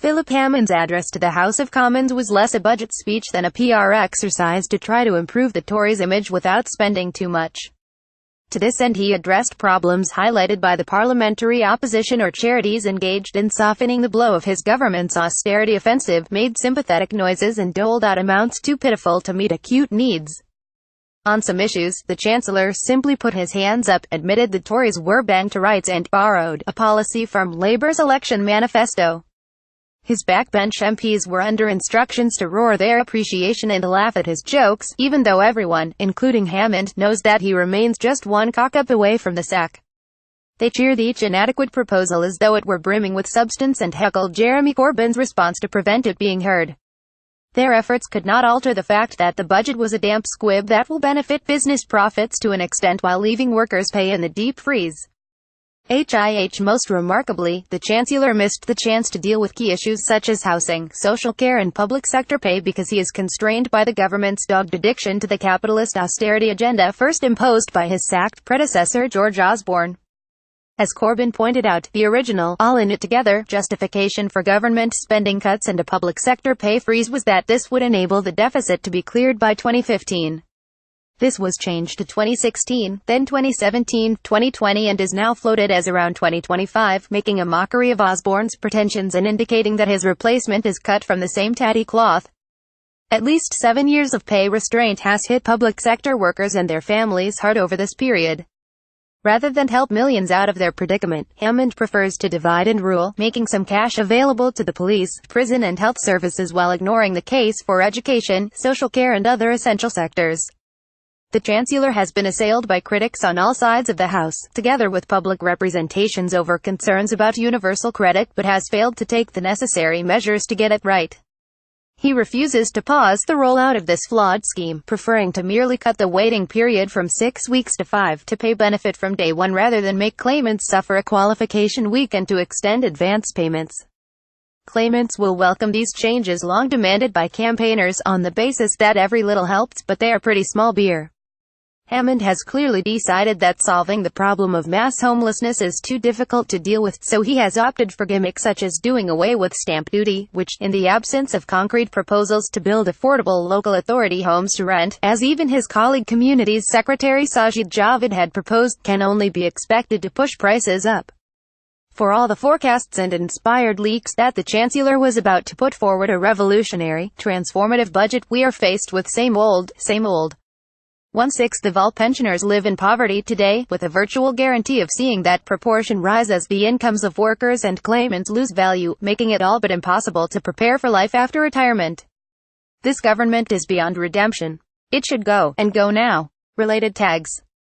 Philip Hammond's address to the House of Commons was less a budget speech than a PR exercise to try to improve the Tories' image without spending too much. To this end he addressed problems highlighted by the parliamentary opposition or charities engaged in softening the blow of his government's austerity offensive, made sympathetic noises and doled out amounts too pitiful to meet acute needs. On some issues, the Chancellor simply put his hands up, admitted the Tories were bang to rights and borrowed a policy from Labour's election manifesto. His backbench MPs were under instructions to roar their appreciation and laugh at his jokes, even though everyone, including Hammond, knows that he remains just one cock-up away from the sack. They cheered each inadequate proposal as though it were brimming with substance and heckled Jeremy Corbyn's response to prevent it being heard. Their efforts could not alter the fact that the budget was a damp squib that will benefit business profits to an extent while leaving workers' pay in the deep freeze. Most remarkably, the Chancellor missed the chance to deal with key issues such as housing, social care and public sector pay because he is constrained by the government's dogged addiction to the capitalist austerity agenda first imposed by his sacked predecessor George Osborne. As Corbyn pointed out, the original, all in it together, justification for government spending cuts and a public sector pay freeze was that this would enable the deficit to be cleared by 2015. This was changed to 2016, then 2017, 2020 and is now floated as around 2025, making a mockery of Osborne's pretensions and indicating that his replacement is cut from the same tatty cloth. At least 7 years of pay restraint has hit public sector workers and their families hard over this period. Rather than help millions out of their predicament, Hammond prefers to divide and rule, making some cash available to the police, prison and health services while ignoring the case for education, social care and other essential sectors. The Chancellor has been assailed by critics on all sides of the House, together with public representations over concerns about universal credit, but has failed to take the necessary measures to get it right. He refuses to pause the rollout of this flawed scheme, preferring to merely cut the waiting period from 6 weeks to 5 to pay benefit from day one rather than make claimants suffer a qualification week and to extend advance payments. Claimants will welcome these changes long demanded by campaigners on the basis that every little helps, but they are pretty small beer. Hammond has clearly decided that solving the problem of mass homelessness is too difficult to deal with, so he has opted for gimmicks such as doing away with stamp duty, which, in the absence of concrete proposals to build affordable local authority homes to rent, as even his colleague Communities Secretary Sajid Javid had proposed, can only be expected to push prices up. For all the forecasts and inspired leaks that the Chancellor was about to put forward a revolutionary, transformative budget, we are faced with same old, same old. 1/6 of all pensioners live in poverty today, with a virtual guarantee of seeing that proportion rise as the incomes of workers and claimants lose value, making it all but impossible to prepare for life after retirement. This government is beyond redemption. It should go, and go now. Related tags.